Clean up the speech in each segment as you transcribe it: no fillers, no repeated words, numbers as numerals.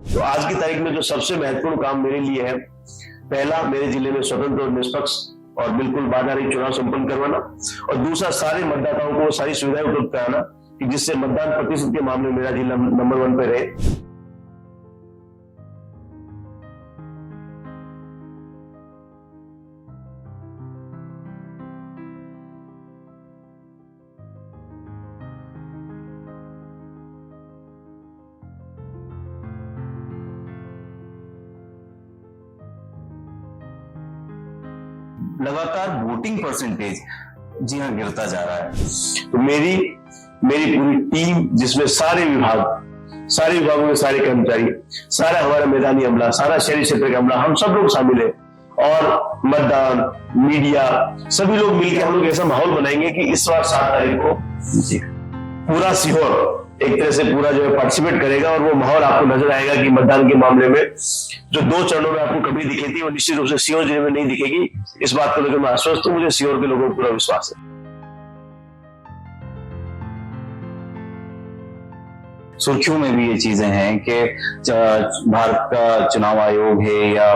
तो आज की तारीख में जो सबसे महत्वपूर्ण काम मेरे लिए है, पहला मेरे जिले में स्वतंत्र और निष्पक्ष और बिल्कुल बाधा रहित चुनाव संपन्न करवाना, और दूसरा सारे मतदाताओं को सारी सुविधाएं उपलब्ध कराना कि जिससे मतदान प्रतिशत के मामले में मेरा जिला नंबर 1 पे रहे। लगातार वोटिंग परसेंटेज जी हाँ गिरता जा रहा है। तो मेरी पूरी टीम, जिसमें सारे विभागों में सारे कर्मचारी, सारा हमारा मैदानी अमला, सारा शहरी क्षेत्र का अमला, हम सब लोग शामिल है, और मतदान, मीडिया, सभी लोग मिलकर हम लोग ऐसा माहौल बनाएंगे कि इस बार 7 तारीख को पूरा सीहोर एक तरह से पूरा जो है पार्टिसिपेट करेगा, और वो माहौल आपको नजर आएगा कि मतदान के मामले में जो 2 चरणों में आपको कभी दिखी थी वो निश्चित रूप से सीहोर जिले में नहीं दिखेगी। इस बात को लेकर मैं आश्वस्त हूं, मुझे सीहोर के लोगों को पूरा विश्वास है। सुर्खियों में भी ये चीजें हैं कि भारत का चुनाव आयोग है या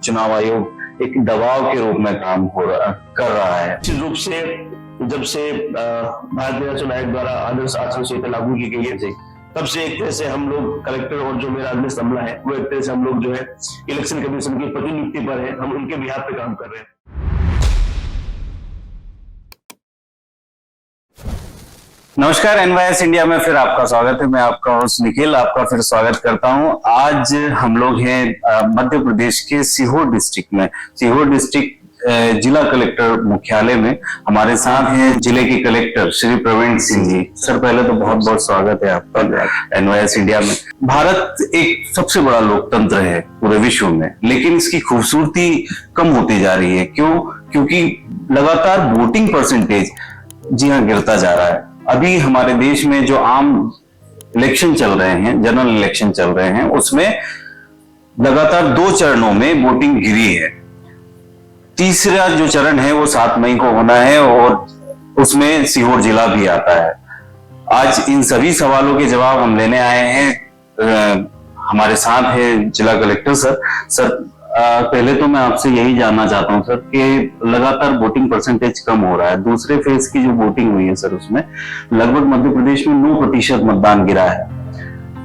चुनाव आयोग एक दबाव के रूप में काम कर रहा है। निश्चित रूप से जब से भारत निर्वाचन आयोग द्वारा आदर्श आचरण संहिता लागू की गई है, तब से एक तरह से हम लोग कलेक्टर और जो मेरा अधीनस्थ अमला है, वो एक तरह से हम लोग जो है इलेक्शन कमीशन की प्रतिनियुक्ति पर है, हम उनके बिहाफ पे काम कर रहे हैं। नमस्कार, एनवाईएस इंडिया में फिर आपका स्वागत है। मैं आपका होस्ट निखिल आपका फिर स्वागत करता हूं। आज हम लोग हैं मध्य प्रदेश के सीहोर डिस्ट्रिक्ट में, सीहोर डिस्ट्रिक्ट जिला कलेक्टर मुख्यालय में। हमारे साथ हैं जिले के कलेक्टर श्री प्रवीण सिंह जी। सर, पहले तो बहुत बहुत स्वागत है आपका एनवाईएस इंडिया में। भारत एक सबसे बड़ा लोकतंत्र है पूरे विश्व में, लेकिन इसकी खूबसूरती कम होती जा रही है। क्यों? क्योंकि लगातार वोटिंग परसेंटेज जी हाँ गिरता जा रहा है। अभी हमारे देश में जो आम इलेक्शन चल रहे हैं, जनरल इलेक्शन चल रहे हैं, उसमें लगातार 2 चरणों में वोटिंग गिरी है। तीसरा जो चरण है वो 7 मई को होना है, और उसमें सीहोर जिला भी आता है। आज इन सभी सवालों के जवाब हम लेने आए हैं। हमारे साथ है जिला कलेक्टर सर। पहले तो मैं आपसे यही जानना चाहता हूं सर कि लगातार वोटिंग परसेंटेज कम हो रहा है। दूसरे फेज की जो वोटिंग हुई है सर, उसमें लगभग मध्य प्रदेश में 9% मतदान गिरा है।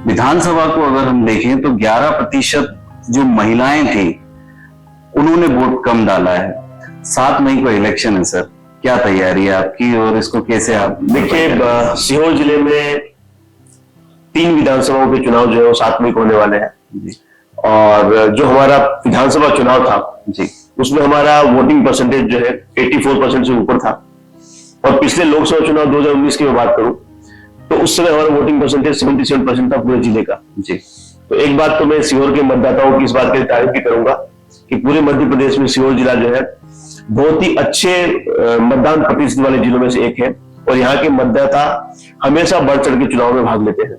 विधानसभा को अगर हम देखें तो 11% जो महिलाएं थी उन्होंने वोट कम डाला है। 7 मई को इलेक्शन है सर, क्या तैयारी है आपकी और इसको कैसे आप देखिए? सीहोर जिले में 3 विधानसभाओं के चुनाव जो है वो 7 मई को होने वाले हैं, और जो हमारा विधानसभा चुनाव था जी, उसमें हमारा वोटिंग परसेंटेज जो है 84% से ऊपर था। और पिछले लोकसभा चुनाव 2019 की मैं बात करूं तो उस समय हमारा वोटिंग परसेंटेज 77% था पूरे जिले का जी। तो एक बात तो मैं सीहोर के मतदाताओं की इस बात की तारीफ भी करूंगा कि पूरे मध्य प्रदेश में सीहोर जिला जो है बहुत ही अच्छे मतदान प्रतिशत वाले जिलों में से एक है, और यहाँ के मतदाता हमेशा बढ़ चढ़ के चुनाव में भाग लेते हैं।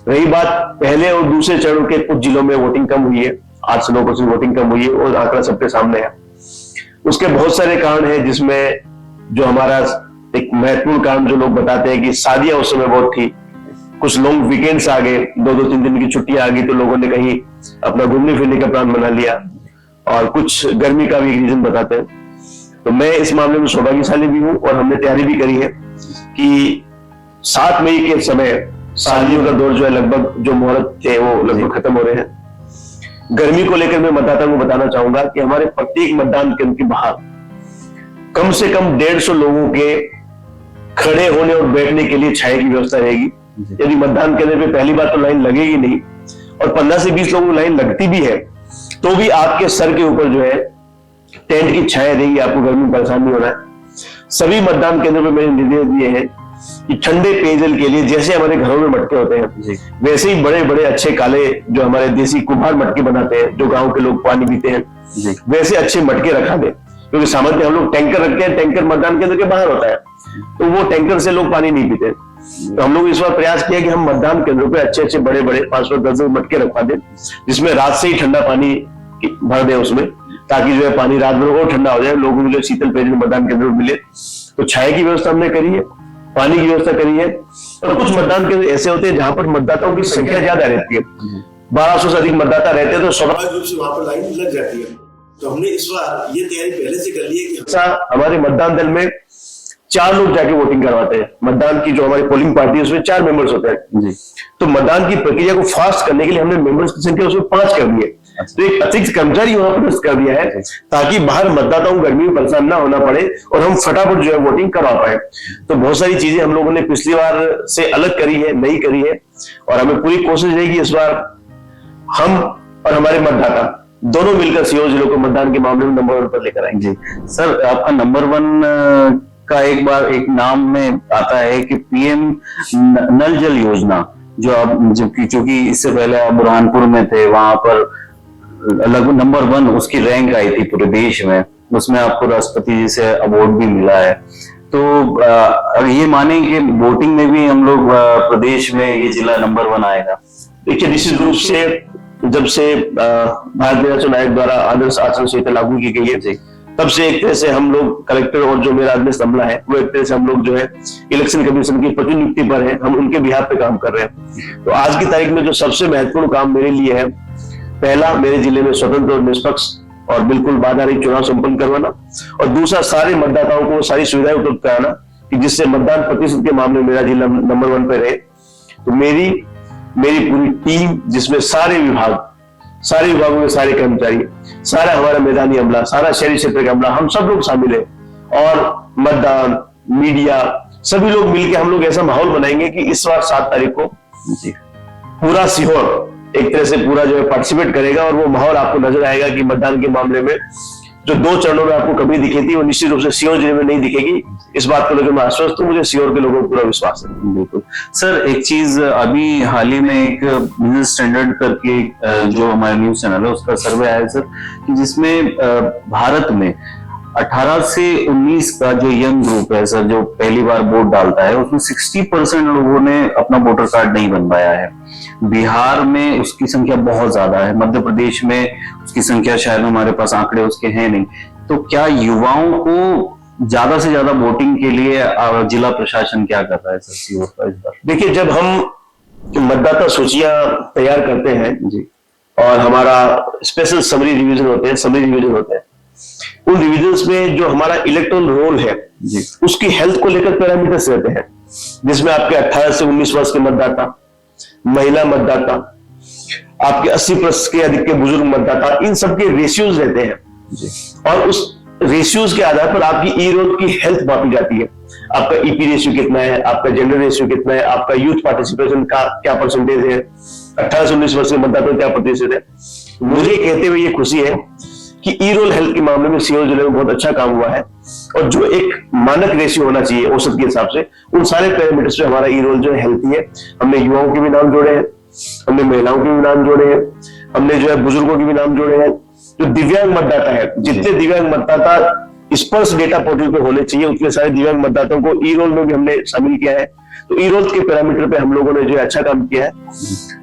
रही बात पहले और दूसरे चरण के, कुछ जिलों में वोटिंग कम हुई है, 8 से 9% वोटिंग कम हुई है, और आंकड़ा सबके सामने है। उसके बहुत सारे कारण हैं, जिसमें जो हमारा एक महत्वपूर्ण कारण जो लोग बताते हैं कि शादियां उस समय बहुत थी, कुछ लॉन्ग वीकेंड्स आ गए, 2-3 दिन की छुट्टियां आ गई, तो लोगों ने कहीं अपना घूमने फिरने का प्लान बना लिया, और कुछ गर्मी का भी एक रीजन बताते हैं। तो मैं इस मामले में सौभाग्यशाली भी हूं, और हमने तैयारी भी करी है कि 7 मई के समय शादियों का दौर जो है, लगभग जो मुहूर्त थे वो लगभग खत्म हो रहे हैं। गर्मी को लेकर मैं मतदाताओं को बताना चाहूंगा कि हमारे प्रत्येक मतदान केंद्र के बाहर कम से कम 150 लोगों के खड़े होने और बैठने के लिए छाया की व्यवस्था रहेगी। यदि मतदान केंद्र पे पहली बार तो लाइन लगेगी नहीं, और 15 से 20 लोगों की लाइन लगती भी है तो भी आपके सर के ऊपर जो है टेंट की छाया रहेगी, आपको गर्मी में परेशान नहीं होना है। सभी मतदान केंद्रों पे मैंने निर्देश दिए हैं कि ठंडे पेयजल के लिए, जैसे हमारे घरों में मटके होते हैं वैसे ही बड़े बड़े अच्छे काले जो हमारे देसी कुम्हार मटके बनाते हैं, जो गांव के लोग पानी पीते हैं, वैसे अच्छे मटके रखा दे। क्योंकि सामान्य हम लोग टैंकर रखते हैं, टैंकर मतदान केंद्र के बाहर होता है, तो वो टैंकर से लोग पानी नहीं पीते। तो हम लोग इस बार प्रयास किया कि हम मतदान केंद्रों पे अच्छे अच्छे बड़े बड़े 510 मटके रखवा दें, जिसमें रात से ही ठंडा पानी भर दे उसमें, ताकि जो है पानी रात भर और ठंडा हो जाए, लोगों को जो शीतल पेयजल मतदान केंद्र में मिले। तो छाया की व्यवस्था हमने करी है, पानी की व्यवस्था करी है, और कुछ मतदान केंद्र ऐसे होते हैं जहां पर मतदाताओं की संख्या ज्यादा रहती है, 1200 से अधिक मतदाता रहते हैं तो स्वाभाविक रूप से वहां पर लाइन लग जाती है। तो हमने इस बार ये तैयारी पहले से कर ली है कि हमारे मतदान दल में 4 लोग जाके वोटिंग करवाते हैं। मतदान की जो हमारी पोलिंग पार्टी है उसमें 4 मेंबर्स होते हैं जी। तो मतदान की प्रक्रिया को फास्ट करने के लिए हमने मेंबर्स की संख्या उसमें 5 कर दी है। तो एक अतिरिक्त कर्मचारी वहां पर कर दिया है ताकि बाहर मतदाताओं को गर्मी में परेशान ना होना पड़े और हम फटाफट जो है वोटिंग करवा पाए। तो बहुत सारी चीजें हम लोगों ने पिछली बार से अलग करी है, नई करी है और हमें पूरी कोशिश रहेगी इस बार हम और हमारे मतदाता दोनों मिलकर सीहोर जिले को मतदान के मामले में नंबर 1 पर लेकर आएंगे। सर आपका नंबर 1 का एक नाम में आता है कि पीएम नल जल योजना, जो आप क्योंकि इससे पहले आप बुरहानपुर में थे, वहां पर लगभग नंबर 1 उसकी रैंक आई थी पूरे देश में, उसमें आपको राष्ट्रपति जी से अवार्ड भी मिला है। तो अगर ये माने कि वोटिंग में भी हम लोग प्रदेश में ये जिला नंबर 1 आएगा। देखिए निश्चित रूप से जब से भारत निर्वाचन आयोग द्वारा आदर्श आचरण संहिता लागू की गई है तब से एक तरह से हम लोग कलेक्टर और जो मेरा आदेश अमला है वो एक तरह से हम लोग जो है इलेक्शन कमीशन की प्रतिनियुक्ति पर है, हम उनके बिहाफ पे काम कर रहे हैं। तो आज की तारीख में जो सबसे महत्वपूर्ण काम मेरे लिए है, पहला मेरे जिले में स्वतंत्र और निष्पक्ष और बिल्कुल बाधा रहित चुनाव संपन्न करवाना और दूसरा सारे मतदाताओं को सारी सुविधाएं उपलब्ध कराना कि जिससे मतदान प्रतिशत के मामले में मेरा जिला नंबर 1 पे रहे। तो मेरी पूरी टीम जिसमें सारे विभागों के सारे कर्मचारी, सारा हमारा मैदानी अमला, सारा शहरी क्षेत्र का अमला, हम सब लोग शामिल है और मतदान मीडिया सभी लोग मिलकर हम लोग ऐसा माहौल बनाएंगे कि इस बार 7 तारीख को पूरा सीहोर एक तरह से पूरा जो है पार्टिसिपेट करेगा और वो माहौल आपको नजर आएगा कि मतदान के मामले में जो 2 चरणों में आपको कमी दिखी थी वो निश्चित रूप से सीहोर जिले में नहीं दिखेगी। इस बात को लेकर मैं आश्वस्त हूं, मुझे सीहोर के लोगों को पूरा विश्वास है। बिल्कुल सर, एक चीज अभी हाल ही में एक बिजनेस स्टैंडर्ड करके जो हमारा न्यूज चैनल है उसका सर्वे आया सर, कि जिसमें भारत में 18 से 19 का जो यंग ग्रुप है सर, जो पहली बार वोट डालता है, उसमें 60% लोगों ने अपना वोटर कार्ड नहीं बनवाया है। बिहार में उसकी संख्या बहुत ज्यादा है, मध्य प्रदेश में उसकी संख्या शायद हमारे पास आंकड़े उसके हैं नहीं। तो क्या युवाओं को ज्यादा से ज्यादा वोटिंग के लिए जिला प्रशासन क्या कर रहा है सर सीहोर का इस बार? देखिए, जब हम मतदाता सूचियां तैयार करते हैं जी और हमारा स्पेशल समरी रिवीजन होते हैं, उन रिविजन्स में जो हमारा इलेक्टोरल रोल है जी, उसकी हेल्थ को लेकर पैरामीटर्स रहते हैं, जिसमें आपके 18 से 19 वर्ष के मतदाता, महिला मतदाता, आपके 80+ के अधिक के बुजुर्ग मतदाता, इन सबके रेशियोज रहते हैं जी। और उस रेशियोज के आधार पर आपकी ई रोल की हेल्थ मापी जाती है। आपका ईपी रेशियो कितना है, आपका जेंडर रेशियो कितना है, आपका यूथ पार्टिसिपेशन का क्या परसेंटेज है, 18 से 19 वर्ष के मतदाता क्या प्रतिशत है। मुझे कहते हुए ये खुशी है कि ई रोल हेल्थ के मामले में सीहोर जिले में बहुत अच्छा काम हुआ है और जो एक मानक रेशियो होना चाहिए औसत के हिसाब से, उन सारे पैरामीटर्स पे हमारा ई रोल जो है हेल्थी है। हमने युवाओं के भी नाम जोड़े हैं, हमने महिलाओं के भी नाम जोड़े हैं, हमने जो है बुजुर्गों के भी नाम जोड़े हैं। जो दिव्यांग मतदाता है, जितने दिव्यांग मतदाता स्पर्श डेटा पोर्टल पे होने चाहिए उतने सारे दिव्यांग मतदाताओं को ई रोल में भी हमने शामिल किया है। तो ई रोल के पैरामीटर पे हम लोगों ने जो है अच्छा काम किया है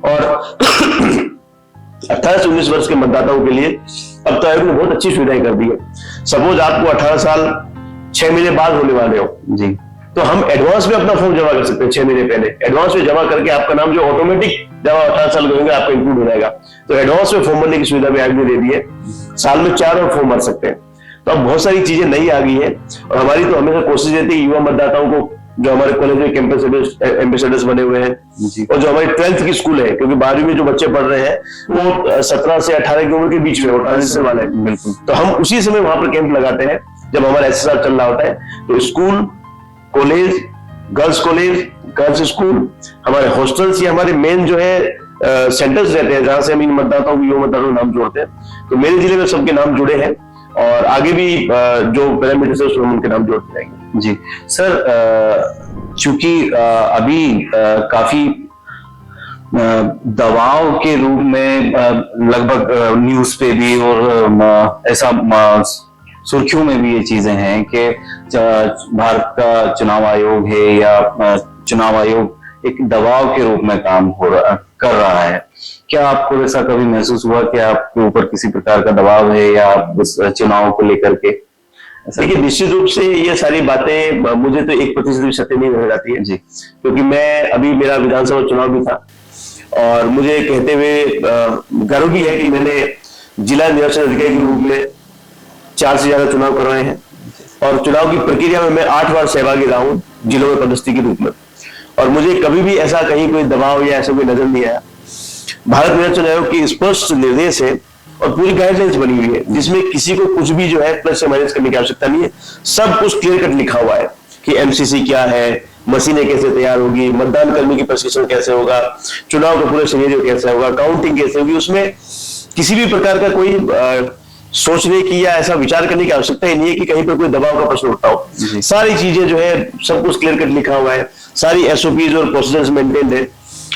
और 18 से 19 वर्ष के मतदाताओं के लिए अब तो आयोग ने बहुत अच्छी सुविधाएं कर दी है। सपोज आपको 18 साल 6 महीने बाद होने वाले हो जी, तो हम एडवांस में अपना फॉर्म जमा कर सकते हैं। 6 महीने पहले एडवांस में जमा करके आपका नाम जो ऑटोमेटिक जब 18 साल होंगे आपका इंक्लूड हो जाएगा। तो एडवांस में फॉर्म भरने की सुविधा भी आयोग ने दे दी है। साल में 4 और फॉर्म भर सकते हैं। तो अब बहुत सारी चीजें नई आ गई है और हमारी तो हमेशा कोशिश रहती है युवा मतदाताओं को, जो हमारे कॉलेज में कैंपस एम्बेसडर्स बने हुए हैं और जो हमारी 12th की स्कूल है, क्योंकि 12वीं में जो बच्चे पढ़ रहे हैं वो 17 से 18 की उम्र के बीच में ट्रांजिशन वाले हैं। बिल्कुल। तो हम उसी समय वहां पर कैंप लगाते हैं जब हमारा एसएसआर चल रहा होता है। तो स्कूल, कॉलेज, गर्ल्स स्कूल, हमारे हॉस्टल्स, ये हमारे मेन जो है सेंटर्स रहते हैं जहां से हम इन मतदाताओं को, युवा मतदाताओं के नाम जोड़ते हैं। तो मेरे जिले में सबके नाम जुड़े हैं और आगे भी जो पैरामीटर्स है उसमें हम उनके नाम जोड़ते जाएंगे। जी सर, चूंकि अभी काफी दबाव के रूप में लगभग न्यूज पे भी और ऐसा सुर्खियों में भी ये चीजें हैं कि भारत का चुनाव आयोग है या चुनाव आयोग एक दबाव के रूप में काम कर रहा है। क्या आपको ऐसा कभी महसूस हुआ कि आपके ऊपर किसी प्रकार का दबाव है या उस चुनाव को लेकर के? देखिए, निश्चित रूप से ये सारी बातें मुझे तो 1% भी सत्य नहीं नजर आती है जी, क्योंकि मैं अभी मेरा विधानसभा चुनाव भी था और मुझे कहते हुए गर्व भी है कि मैंने जिला निर्वाचन अधिकारी के रूप में 4 से ज्यादा चुनाव करवाए हैं और चुनाव की प्रक्रिया में मैं 8 बार सहभागी रहा हूं जिलों में पदस्थी के रूप में। और मुझे कभी भी ऐसा कहीं कोई दबाव या ऐसा कोई नजर नहीं आया। भारत निर्वाचन आयोग की स्पष्ट निर्देश है और पूरी गाइडलाइंस बनी हुई है जिसमें किसी को कुछ भी जो है प्लस या माइनस करने की आवश्यकता नहीं है। सब कुछ क्लियर कट लिखा हुआ है कि एमसीसी क्या है, मशीनें कैसे तैयार होगी, मतदान कर्मी की प्रशिक्षण कैसे होगा, चुनाव का पूरा सिनेरियो कैसे होगा, काउंटिंग कैसे होगी। उसमें किसी भी प्रकार का कोई सोचने की या ऐसा विचार करने की आवश्यकता ही नहीं है कि कहीं पर कोई दबाव का प्रश्न उठता हो। सारी चीजें जो है सब कुछ क्लियर कट लिखा हुआ है, सारी एसओपीज और प्रोसीजर्स मेंटेन्ड है,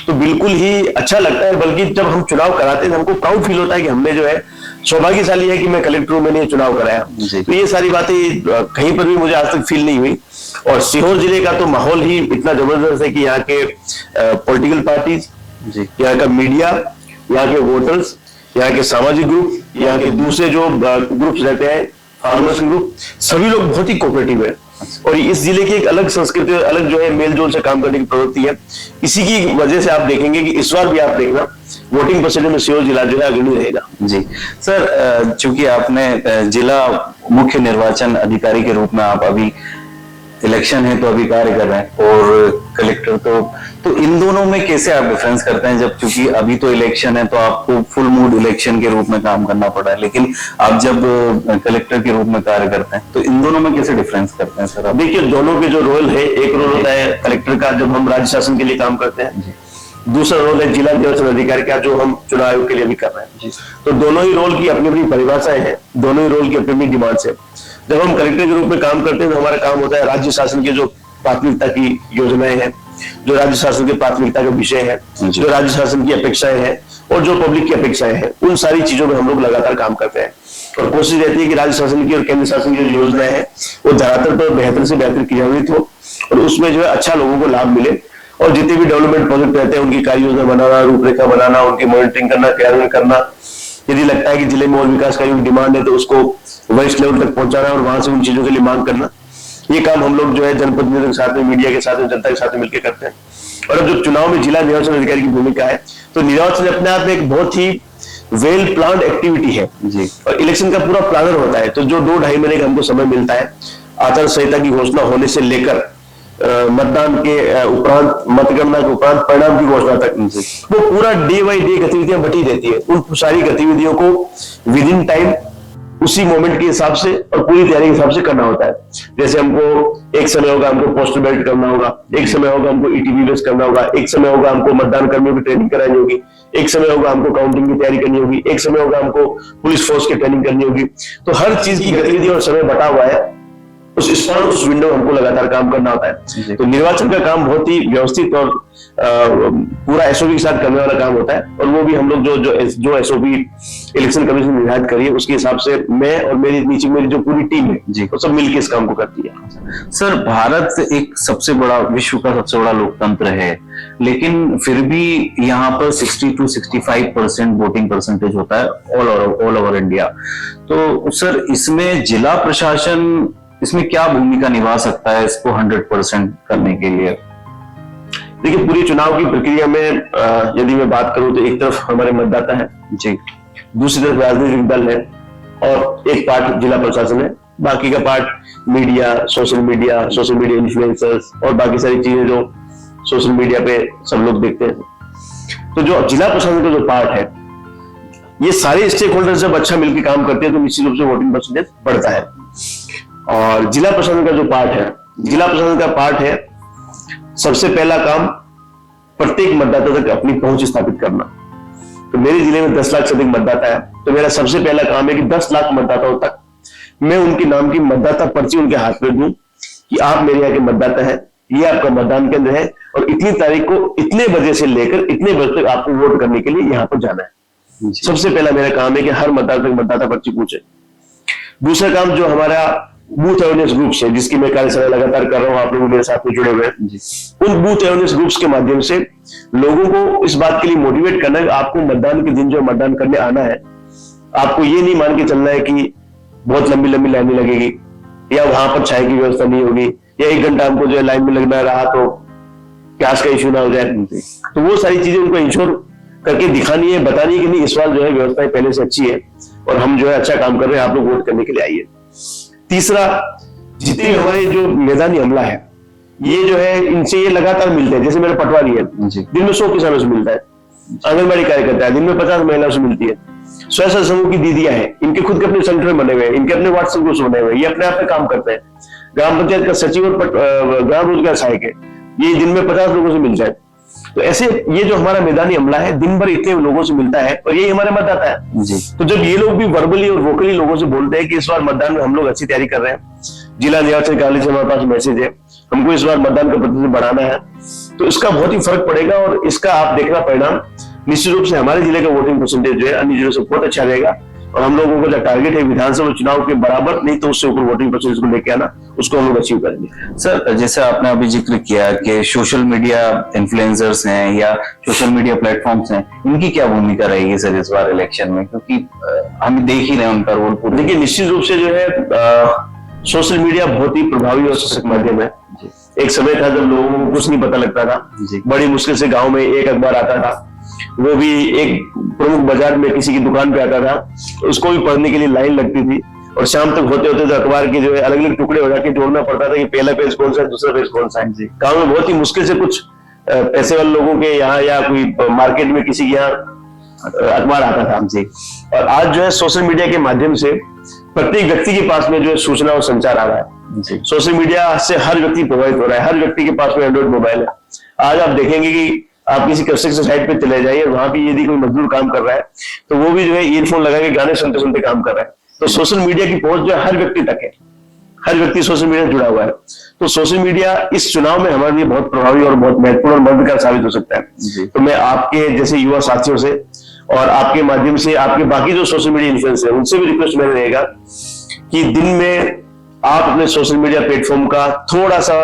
तो बिल्कुल ही अच्छा लगता है। बल्कि जब हम चुनाव कराते हैं हमको प्राउड फील होता है कि हमने जो है सौभाग्यशाली है कि मैं कलेक्टर हूं, मैंने ये चुनाव कराया। तो ये सारी बातें कहीं पर भी मुझे आज तक फील नहीं हुई। और सीहोर जिले का तो माहौल ही इतना जबरदस्त है कि यहाँ के पॉलिटिकल पार्टीज, यहाँ का मीडिया, यहाँ के वोटर्स, यहाँ के सामाजिक ग्रुप, यहाँ के दूसरे जो ग्रुप्स रहते हैं, फार्मर्स ग्रुप, सभी लोग बहुत ही कोऑपरेटिव है। और इस जिले की एक अलग संस्कृति, अलग जो है मेल जोल से काम करने की प्रवृत्ति है। इसी की वजह से आप देखेंगे कि इस बार भी आप देखना वोटिंग परसेंटेज में सीहोर जिला जो है अग्रणी रहेगा। जी सर, चूंकि आपने जिला मुख्य निर्वाचन अधिकारी के रूप में आप अभी इलेक्शन है तो अभी कार्य कर रहे हैं और कलेक्टर तो इन दोनों में कैसे आप डिफरेंस करते हैं? जब चूंकि अभी तो इलेक्शन है तो आपको फुल मूड इलेक्शन के रूप में काम करना पड़ा है, लेकिन आप जब कलेक्टर के रूप में कार्य करते हैं तो इन दोनों में कैसे डिफरेंस करते हैं सर? देखिए, दोनों के जो रोल है, एक रोल होता है कलेक्टर का जब हम राज्य शासन के लिए काम करते हैं, दूसरा रोल है जिला निर्वाचन अधिकारी का जो हम चुनाव आयोग के लिए भी कर रहे हैं। तो दोनों ही रोल की अपनी अपनी परिभाषाएं हैं, दोनों ही रोल की अपनी अपनी डिमांड्स है। जब हम कलेक्टर के रूप में काम करते हैं तो हमारा काम होता है राज्य शासन के जो प्राथमिकता की योजनाएं हैं, जो राज्य शासन के प्राथमिकता का विषय है, जो राज्य शासन की अपेक्षाएं हैं और जो पब्लिक की अपेक्षाएं हैं, उन सारी चीजों में हम लोग लगातार काम करते हैं। और कोशिश रहती है कि राज्य शासन की और केंद्र शासन की जो योजनाएं हैं वो धरातल पर बेहतर से बेहतर क्रियान्वित हो और उसमें जो है अच्छा लोगों को लाभ मिले। और जितने भी डेवलपमेंट प्रोजेक्ट रहते हैं उनकी कार्य योजना बनाना, रूपरेखा बनाना, उनकी मॉनिटरिंग करना, क्रियान्वयन करना। यदि लगता है कि जिले में और विकास का डिमांड है तो उसको वरिष्ठ लेवल तक पहुंचाना और वहां से उन चीजों के लिए मांग करना। ये काम हम लोग जो है जनप्रतिनिधियों के साथ में, मीडिया के साथ में, जनता के साथ में मिलकर करते हैं। और अब जब चुनाव में जिला निर्वाचन अधिकारी की भूमिका है तो निर्वाचन अपने आप में एक बहुत ही वेल प्लान्ड एक्टिविटी है जी। और इलेक्शन का पूरा प्लानर होता है। तो जो 2-2.5 महीने का हमको समय मिलता है आचार संहिता की घोषणा होने से लेकर मतदान के उपरांत, मतगणना के उपरांत परिणाम की घोषणा तक, वो पूरा डे बाई डे गतिविधियां बटी रहती है। उन सारी गतिविधियों को विद इन टाइम, उसी मोमेंट के हिसाब से और पूरी तैयारी के हिसाब से करना होता है। जैसे हमको एक समय होगा हमको पोस्टर बैलेट करना होगा, एक समय होगा हमको ईटीवी बेस करना होगा, एक समय होगा हमको मतदान कर्मियों की ट्रेनिंग करानी होगी, एक समय होगा हमको काउंटिंग की तैयारी करनी होगी, एक समय होगा हमको पुलिस फोर्स की ट्रेनिंग करनी होगी। तो हर चीज की गतिविधि और समय बटा हुआ है, उस विंडो में हमको लगातार काम करना होता है। तो निर्वाचन का काम बहुत ही व्यवस्थित और पूरा एसओपी के साथ करने वाला काम होता है। और वो भी हम लोग जो एसओपी इलेक्शन कमीशन निर्धारित करी है उसके हिसाब से मैं और मेरी नीचे मेरी जो पूरी टीम है जी, वो सब मिलकर इस काम को करती है। सर, भारत एक सबसे बड़ा, विश्व का सबसे बड़ा लोकतंत्र है, लेकिन फिर भी यहाँ पर 60 to 65% वोटिंग परसेंटेज होता है ऑल ओवर इंडिया। तो सर, इसमें जिला प्रशासन इसमें क्या भूमिका निभा सकता है इसको 100% करने के लिए? देखिए, पूरी चुनाव की प्रक्रिया में यदि मैं बात करूं तो एक तरफ हमारे मतदाता है जी, दूसरी तरफ राजनीतिक दल है और एक पार्ट जिला प्रशासन है, बाकी का part media, social media influencers और बाकी सारी चीजें जो सोशल मीडिया पे सब लोग देखते हैं। तो जो जिला प्रशासन का जो पार्ट है, ये सारे स्टेक होल्डर जब अच्छा मिलकर काम करते हैं तो निश्चित रूप से वोटिंग परसेंटेज बढ़ता है। और जिला प्रशासन का जो पार्ट है, जिला प्रशासन का पार्ट है सबसे पहला काम प्रत्येक मतदाता तक अपनी पहुंच स्थापित करना। तो मेरे जिले में 10 लाख से अधिक मतदाता है, तो मेरा सबसे पहला काम है कि 10 लाख मतदाताओं तक मैं उनके नाम की मतदाता पर्ची उनके हाथ में दूं कि आप मेरे यहाँ के मतदाता है, ये आपका मतदान केंद्र है और इतनी तारीख को इतने बजे से लेकर इतने बजे तक आपको वोट करने के लिए यहाँ पर जाना है। सबसे पहला मेरा काम है कि हर मतदाता तक मतदाता पर्ची पूछे। दूसरा काम जो हमारा बूथ अवेयरनेस ग्रुप्स है, जिसकी मैं कार्यशाला लगातार कर रहा हूं, आप लोग मेरे साथ में जुड़े हुए हैं, उन बूथ अवेयरनेस ग्रुप्स के माध्यम से लोगों को इस बात के लिए मोटिवेट करना है कि आपको मतदान के दिन जो मतदान करने आना है, आपको ये नहीं मान के चलना है कि बहुत लंबी लंबी लाइनें लगेगी या वहां पर चाय की व्यवस्था नहीं होगी या 1 घंटा हमको जो है लाइन में लगना रहा तो गैस का इश्यू ना हो जाए। तो वो सारी चीजें उनको इंश्योर करके दिखानी है, बतानी है कि नहीं इस बार जो है व्यवस्थाएं पहले से अच्छी है और हम जो है अच्छा काम कर रहे हैं, आप लोग वोट करने के लिए आइए। तीसरा, जितने भी हमारे जो मैदानी अमला है ये जो है इनसे ये लगातार मिलते हैं। जैसे मेरा पटवारी है, दिन में 100 किसानों से मिलता है, आंगनबाड़ी कार्यकर्ता है, दिन में 50 महिलाओं से मिलती है, स्वयं समूह की दीदियां हैं, इनके खुद के अपने सेंटर बने हुए हैं, इनके अपने व्हाट्सएप ग्रुप बने हुए हैं, ये अपने आप में काम करते हैं। ग्राम पंचायत का सचिव और ग्राम रोजगार सहायक है, ये दिन में 50 लोगों से मिलता है। तो ऐसे ये जो हमारा मैदानी अमला है दिन भर इतने लोगों से मिलता है और यही हमारे मतदाता है जी। तो जब ये लोग भी वर्बली और वोकली लोगों से बोलते हैं कि इस बार मतदान में हम लोग अच्छी तैयारी कर रहे हैं, जिला निर्वाचन कार्यालय से हमारे पास मैसेज है, हमको इस बार मतदान का प्रतिशत बढ़ाना है, तो इसका बहुत ही फर्क पड़ेगा और इसका आप देखना परिणाम निश्चित रूप से हमारे जिले का वोटिंग परसेंटेज जो है अन्य जिलों से बहुत अच्छा रहेगा और हम लोगों का जो टारगेट है विधानसभा चुनाव के बराबर नहीं तो उससे ऊपर वोटिंग परसेंटेज को लेके आना, उसको हम लोग अचीव करेंगे। सर, जैसे आपने अभी जिक्र किया कि सोशल मीडिया इन्फ्लुएंसर्स हैं या सोशल मीडिया प्लेटफॉर्म्स हैं, इनकी क्या भूमिका रहेगी सर इस बार इलेक्शन में, क्योंकि हम देख ही रहे हैं उनका रोल। देखिए निश्चित रूप से जो है सोशल मीडिया बहुत ही प्रभावी और सशक्त माध्यम है। एक समय था जब लोगों को कुछ नहीं पता लगता था, बड़ी मुश्किल से गाँव में एक अखबार आता था, वो भी एक प्रमुख बाजार में किसी की दुकान पे आता था, उसको भी पढ़ने के लिए लाइन लगती थी और शाम तक होते होते तो अखबार के जो है अलग अलग टुकड़े हो जाके जोड़ना पड़ता था कि पहला पेज कौन सा है, दूसरा पेज कौन सा है। गाँव में बहुत ही मुश्किल से कुछ पैसे वाले लोगों के यहाँ या कोई मार्केट में किसी के यहाँ अखबार आता था जी। और आज जो है सोशल मीडिया के माध्यम से प्रत्येक व्यक्ति के पास में जो है सूचना और संचार आ रहा है। सोशल मीडिया से हर व्यक्ति प्रभावित हो रहा है, हर व्यक्ति के पास में एंड्रॉइड मोबाइल है। आज आप देखेंगे कि आप किसी कंस्ट्रक्शन साइट पे चले जाइए, वहां भी यदि कोई मजदूर काम कर रहा है तो वो भी जो है ईयरफोन लगा के गाने सुनते सुनते काम कर रहा है। तो सोशल मीडिया की पहुंच जो है हर व्यक्ति तक है, हर व्यक्ति सोशल मीडिया से जुड़ा हुआ है। तो सोशल मीडिया इस चुनाव में हमारे लिए बहुत प्रभावी और बहुत महत्वपूर्ण और मददगार साबित हो सकता है। तो मैं आपके जैसे युवा साथियों से और आपके माध्यम से आपके बाकी जो सोशल मीडिया इन्फ्लुएंसर है उनसे भी रिक्वेस्ट मेरा रहेगा कि दिन में आप अपने सोशल मीडिया प्लेटफॉर्म का थोड़ा सा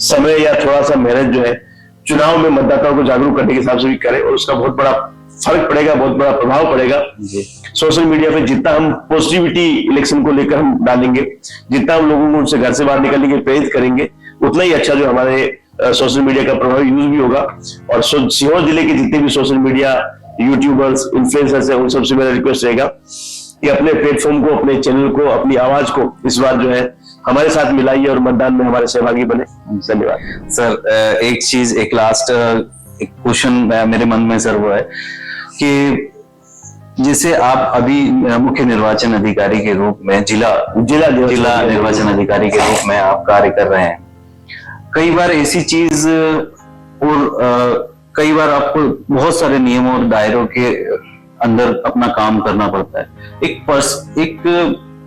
समय या थोड़ा सा मेहनत जो है चुनाव में मतदाताओं को जागरूक करने के हिसाब से भी करें और उसका बहुत बड़ा फर्क पड़ेगा, बहुत बड़ा प्रभाव पड़ेगा। सोशल मीडिया पे जितना हम पॉजिटिविटी इलेक्शन को लेकर हम डालेंगे, जितना हम लोगों को उनसे घर से बाहर निकलने के प्रेरित करेंगे, उतना ही अच्छा जो हमारे सोशल मीडिया का प्रभावी यूज भी होगा। और सीहोर जिले के जितने भी सोशल मीडिया यूट्यूबर्स इन्फ्लुएंसर्स हैं उन सबसे मेरा रिक्वेस्ट रहेगा कि अपने प्लेटफॉर्म को, अपने चैनल को, अपनी आवाज को इस बार जो है हमारे साथ मिलाइए और मतदान में हमारे सहभागी बने। धन्यवाद सर। एक चीज, एक लास्ट एक क्वेश्चन मेरे मन में सर वो है कि जैसे आप अभी मुख्य निर्वाचन अधिकारी के रूप में जिला निर्वाचन अधिकारी के रूप में आप कार्य कर रहे हैं, कई बार ऐसी चीज और कई बार आपको बहुत सारे नियमों और दायरों के अंदर अपना काम करना पड़ता है।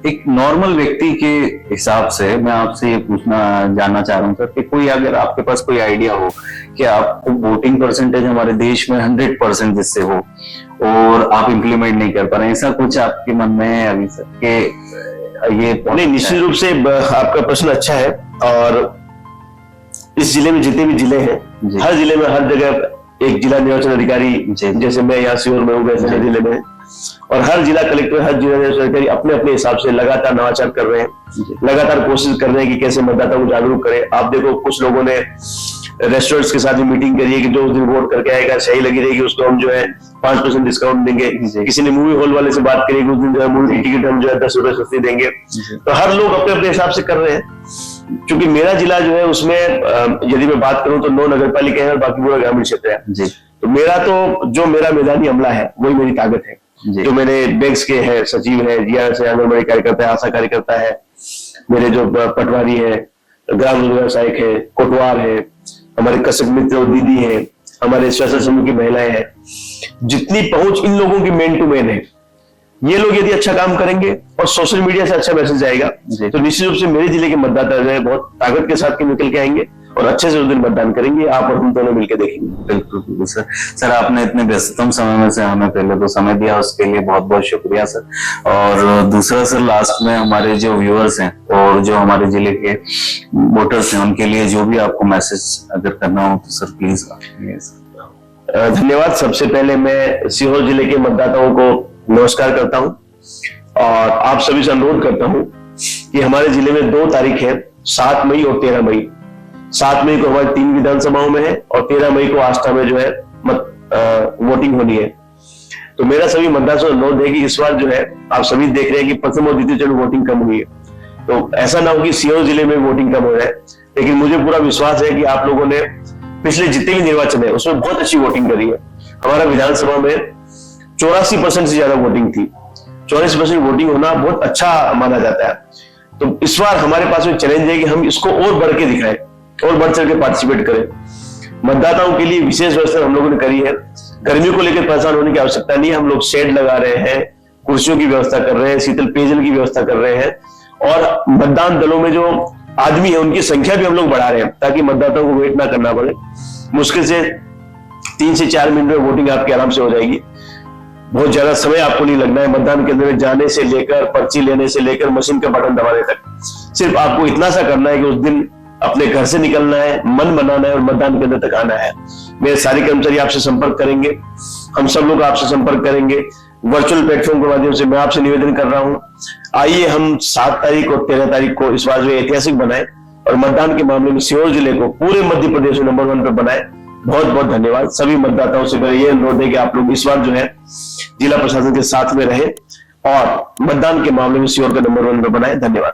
एक नॉर्मल व्यक्ति के हिसाब से मैं आपसे ये जानना चाह रहा हूँ सर कि कोई अगर आपके पास कोई आइडिया हो कि आपको वोटिंग परसेंटेज हमारे देश में 100% जिससे हो और आप इम्प्लीमेंट नहीं कर पा रहे, ऐसा कुछ आपके मन में है अभी सर कि ये नहीं? निश्चित रूप से आपका प्रश्न अच्छा है और इस जिले में जितने भी जिले हैं, हर जिले में हर जगह एक जिला निर्वाचन अधिकारी, जैसे मैं यहाँ सीहोर में हूँ वैसे हर जिले में, और हर जिला कलेक्टर, हर जिला निर्वाचन अधिकारी अपने अपने हिसाब से लगातार नवाचार कर रहे हैं, लगातार कोशिश कर रहे हैं कि कैसे मतदाता को जागरूक करें। आप देखो कुछ लोगों ने रेस्टोरेंट्स के साथ भी मीटिंग करी है कि जो उस दिन वोट करके आएगा सही लगी रहेगी उसको हम जो है 5% डिस्काउंट देंगे। किसी ने मूवी हॉल वाले से बात करी कि उस दिन जो है मूवी की टिकट हम जो है 10 रुपए सस्ती देंगे। तो हर लोग अपने अपने हिसाब से कर रहे हैं। क्योंकि मेरा जिला जो है उसमें यदि मैं बात करूं तो 9 नगर पालिका है और बाकी पूरा ग्रामीण क्षेत्र है। तो मेरा मैदानी अमला है वही मेरी ताकत है। जो मेरे बैंक्स के है सचिव है, जिया से आंगनबाड़ी कार्यकर्ता है, आशा कार्यकर्ता है, मेरे जो पटवारी है, ग्राम रोजगार सहायक है, कोटवार है, हमारे कसक मित्र दीदी है, हमारे स्वयं समूह की महिलाएं हैं, जितनी पहुंच इन लोगों की मेन टू मेन है, ये लोग यदि अच्छा काम करेंगे और सोशल मीडिया से अच्छा मैसेज आएगा तो निश्चित रूप से मेरे जिले के मतदाता जो है बहुत ताकत के साथ निकल के आएंगे और अच्छे से उस दिन मतदान करेंगे। आप और हम दोनों मिलकर देखेंगे। बिल्कुल सर। सर, आपने इतने व्यस्ततम समय में से हमें पहले तो समय दिया, उसके लिए बहुत बहुत शुक्रिया सर। और दूसरा सर, लास्ट में हमारे जो व्यूअर्स हैं और जो हमारे जिले के वोटर्स हैं उनके लिए जो भी आपको मैसेज अगर करना हो तो सर प्लीज। धन्यवाद। सबसे पहले मैं सीहोर जिले के मतदाताओं को नमस्कार करता हूं और आप सभी से अनुरोध करता हूं कि हमारे जिले में 2 तारीख है, 7 मई और 13 मई। 7 मई को हमारी 3 विधानसभाओं में है और 13 मई को आष्टा में जो है वोटिंग होनी है। तो मेरा सभी मतदाताओं से अनुरोध है कि इस बार जो है आप सभी देख रहे हैं कि प्रथम और द्वितीय चरण वोटिंग कम हुई है, तो ऐसा ना हो कि सीहोर जिले में वोटिंग कम हो जाए। लेकिन मुझे पूरा विश्वास है कि आप लोगों ने पिछले जितने भी निर्वाचन है उसमें बहुत अच्छी वोटिंग करी है। हमारा विधानसभा में 84% से ज्यादा वोटिंग थी। 84% वोटिंग होना बहुत अच्छा माना जाता है। तो इस बार हमारे पास में चैलेंज है कि हम इसको और बढ़ के दिखाएं और बढ़ चढ़ के पार्टिसिपेट करें। मतदाताओं के लिए विशेष व्यवस्था हम लोगों ने करी है। गर्मी को लेकर परेशान होने की आवश्यकता नहीं है। हम लोग शेड लगा रहे हैं, कुर्सियों की व्यवस्था कर रहे हैं, शीतल पेयजल की व्यवस्था कर रहे हैं और मतदान दलों में जो आदमी है उनकी संख्या भी हम लोग बढ़ा रहे हैं ताकि मतदाताओं को वेट ना करना पड़े। मुश्किल से 3 से 4 मिनट में वोटिंग आपकी आराम से हो जाएगी। बहुत ज्यादा समय आपको नहीं लगना है मतदान केंद्र में जाने से लेकर, पर्ची लेने से लेकर, मशीन का बटन दबाने तक। सिर्फ आपको इतना सा करना है कि उस दिन अपने घर से निकलना है, मन बनाना है और मतदान केंद्र तक आना है। मेरे सारे कर्मचारी आपसे संपर्क करेंगे, हम सब लोग आपसे संपर्क करेंगे वर्चुअल प्लेटफॉर्म के माध्यम से। मैं आपसे निवेदन कर रहा हूं, आइए हम 7 तारीख और 13 तारीख को इस बार जो ऐतिहासिक बनाए और मतदान के मामले में सीहोर जिले को पूरे मध्य प्रदेश में नंबर 1 पर बनाए। बहुत बहुत धन्यवाद। सभी मतदाताओं से मेरा ये अनुरोध है कि आप लोग इस बार जो है जिला प्रशासन के साथ में रहे और मतदान के मामले में सीहोर का नंबर 1 पर बनाए। धन्यवाद।